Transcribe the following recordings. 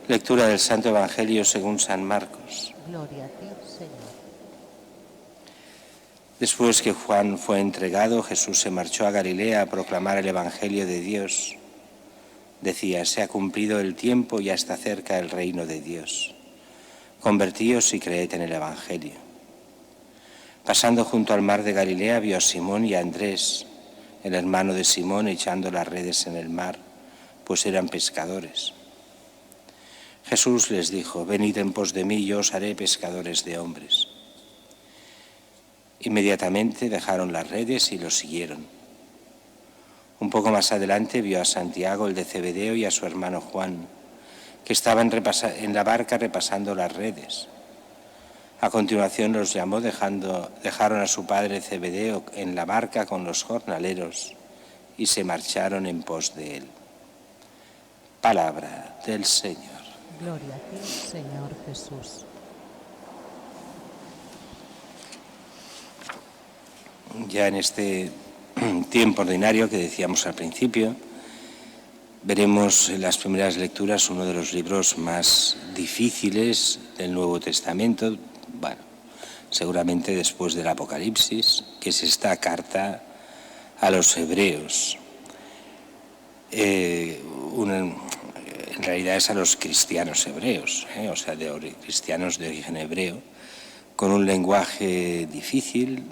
Lectura del Santo Evangelio según San Marcos. Gloria a ti, Señor. Después que Juan fue entregado, Jesús se marchó a Galilea a proclamar el Evangelio de Dios. Decía: se ha cumplido el tiempo y ya está cerca el reino de Dios. Convertíos y creed en el Evangelio. Pasando junto al mar de Galilea, vio a Simón y a Andrés, el hermano de Simón, echando las redes en el mar, pues eran pescadores. Jesús les dijo: venid en pos de mí y yo os haré pescadores de hombres. Inmediatamente dejaron las redes y los siguieron. Un poco más adelante vio a Santiago, el de Zebedeo, y a su hermano Juan, que estaban en la barca repasando las redes. A continuación los llamó, dejaron a su padre Zebedeo en la barca con los jornaleros y se marcharon en pos de él. Palabra del Señor. Gloria a ti, Señor Jesús. Ya en este tiempo ordinario que decíamos al principio, veremos en las primeras lecturas uno de los libros más difíciles del Nuevo Testamento, bueno, seguramente después del Apocalipsis, que es esta carta a los hebreos. En realidad es a los cristianos hebreos, o sea, cristianos de origen hebreo, con un lenguaje difícil,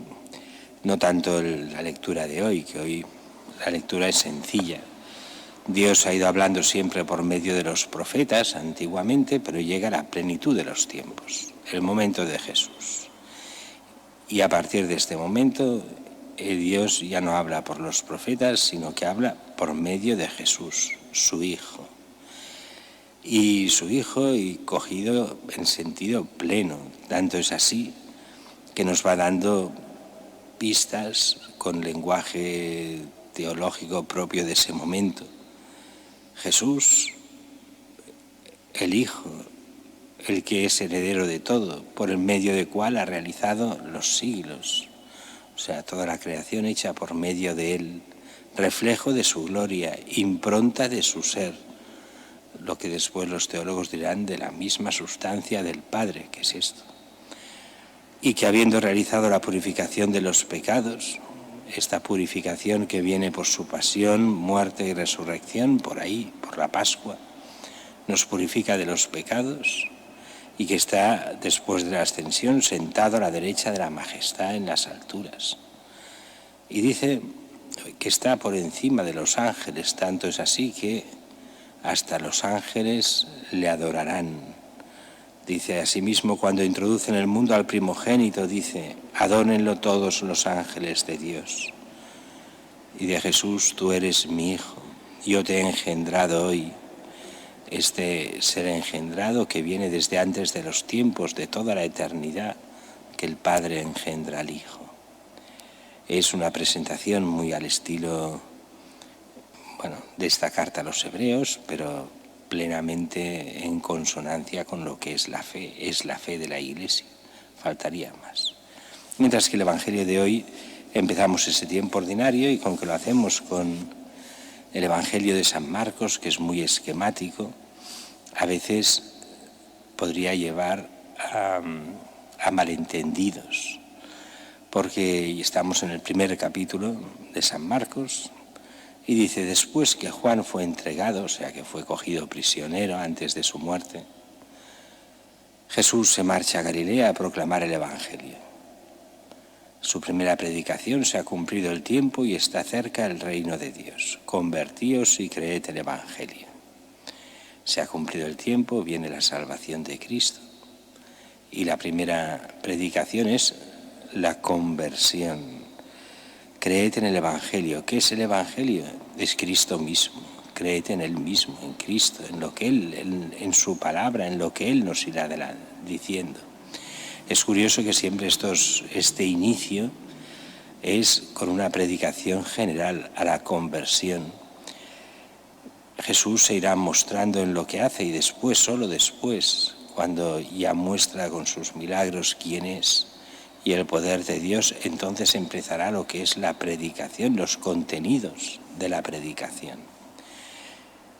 no tanto la lectura de hoy, que hoy la lectura es sencilla. Dios ha ido hablando siempre por medio de los profetas antiguamente, pero llega la plenitud de los tiempos, el momento de Jesús. Y a partir de este momento, Dios ya no habla por los profetas, sino que habla por medio de Jesús, su Hijo. Y su Hijo, y cogido en sentido pleno, tanto es así que nos va dando pistas con lenguaje teológico propio de ese momento. Jesús, el Hijo, el que es heredero de todo, por el medio del cual ha realizado los siglos, o sea, toda la creación hecha por medio de él, reflejo de su gloria, impronta de su ser, lo que después los teólogos dirán de la misma sustancia del Padre, que es esto. Y que habiendo realizado la purificación de los pecados, esta purificación que viene por su pasión, muerte y resurrección, por ahí, por la Pascua, nos purifica de los pecados, y que está, después de la ascensión, sentado a la derecha de la majestad en las alturas. Y dice que está por encima de los ángeles, tanto es así que hasta los ángeles le adorarán. Dice asimismo, cuando introduce en el mundo al primogénito, dice: adórenlo todos los ángeles de Dios. Y de Jesús: tú eres mi Hijo, yo te he engendrado hoy. Este ser engendrado que viene desde antes de los tiempos, de toda la eternidad, que el Padre engendra al Hijo. Es una presentación muy al estilo, de esta carta a los hebreos, pero plenamente en consonancia con lo que es la fe de la Iglesia. Faltaría más. Mientras que el Evangelio de hoy empezamos ese tiempo ordinario, y con que lo hacemos con el Evangelio de San Marcos, que es muy esquemático, a veces podría llevar a malentendidos, porque estamos en el primer capítulo de San Marcos, y dice: después que Juan fue entregado, o sea que fue cogido prisionero antes de su muerte, Jesús se marcha a Galilea a proclamar el Evangelio. Su primera predicación: se ha cumplido el tiempo y está cerca el reino de Dios. Convertíos y creed el Evangelio. Se ha cumplido el tiempo, viene la salvación de Cristo. Y la primera predicación es la conversión. Creed en el Evangelio. ¿Qué es el Evangelio? Es Cristo mismo. Creed en Él mismo, en Cristo, en lo que Él, en su palabra, en lo que Él nos irá diciendo. Es curioso que siempre este inicio es con una predicación general a la conversión. Jesús se irá mostrando en lo que hace, y después, solo después, cuando ya muestra con sus milagros quién es y el poder de Dios, entonces empezará lo que es la predicación, los contenidos de la predicación.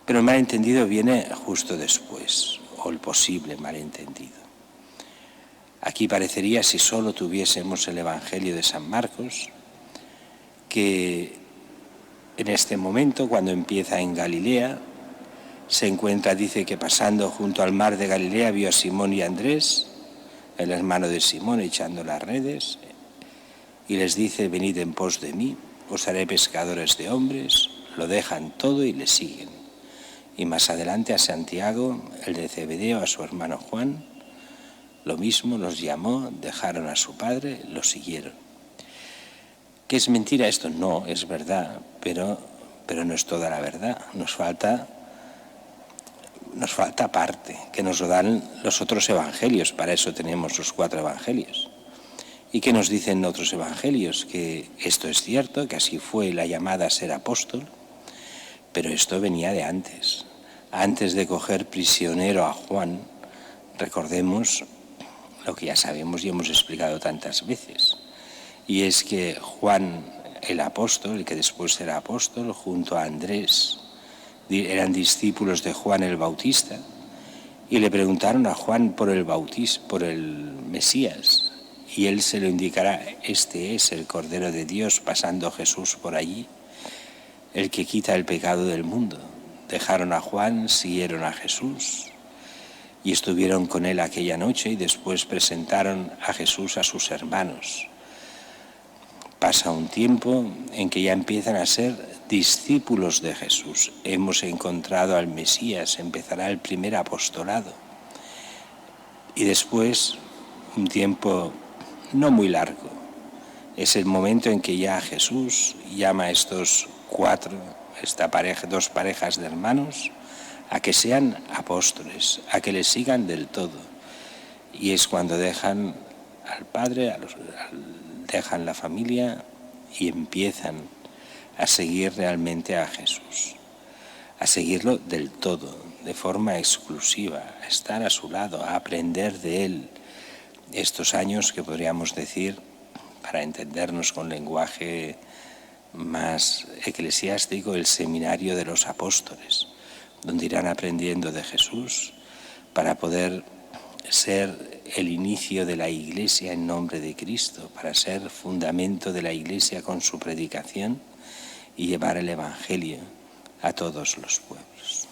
Pero el malentendido viene justo después, o el posible malentendido. Aquí parecería, si solo tuviésemos el Evangelio de San Marcos, que en este momento, cuando empieza en Galilea, se encuentra, dice que pasando junto al mar de Galilea vio a Simón y a Andrés, el hermano de Simón, echando las redes, y les dice: venid en pos de mí, os haré pescadores de hombres. Lo dejan todo y le siguen. Y más adelante a Santiago, el de Zebedeo, a su hermano Juan, lo mismo, los llamó, dejaron a su padre, lo siguieron. ¿Qué es mentira esto? No, es verdad, pero no es toda la verdad. Nos falta parte, que nos lo dan los otros evangelios. Para eso tenemos los 4 evangelios. ¿Y qué nos dicen otros evangelios? Que esto es cierto, que así fue la llamada a ser apóstol, pero esto venía de antes. Antes de coger prisionero a Juan, recordemos lo que ya sabemos y hemos explicado tantas veces, y es que Juan el apóstol, el que después será apóstol, junto a Andrés, eran discípulos de Juan el Bautista, y le preguntaron a Juan por el bautismo, por el Mesías, y él se lo indicará: este es el Cordero de Dios, pasando Jesús por allí, el que quita el pecado del mundo. Dejaron a Juan, siguieron a Jesús y estuvieron con él aquella noche, y después presentaron a Jesús a sus hermanos. Pasa un tiempo en que ya empiezan a ser discípulos de Jesús. Hemos encontrado al Mesías, empezará el primer apostolado. Y después, un tiempo no muy largo, es el momento en que ya Jesús llama a estos 2 parejas de hermanos, a que sean apóstoles, a que les sigan del todo. Y es cuando dejan al Padre, dejan la familia y empiezan a seguir realmente a Jesús, a seguirlo del todo, de forma exclusiva, a estar a su lado, a aprender de él. Estos años que podríamos decir, para entendernos con lenguaje más eclesiástico, el seminario de los apóstoles, donde irán aprendiendo de Jesús para poder ser el inicio de la Iglesia en nombre de Cristo, para ser fundamento de la Iglesia con su predicación y llevar el Evangelio a todos los pueblos.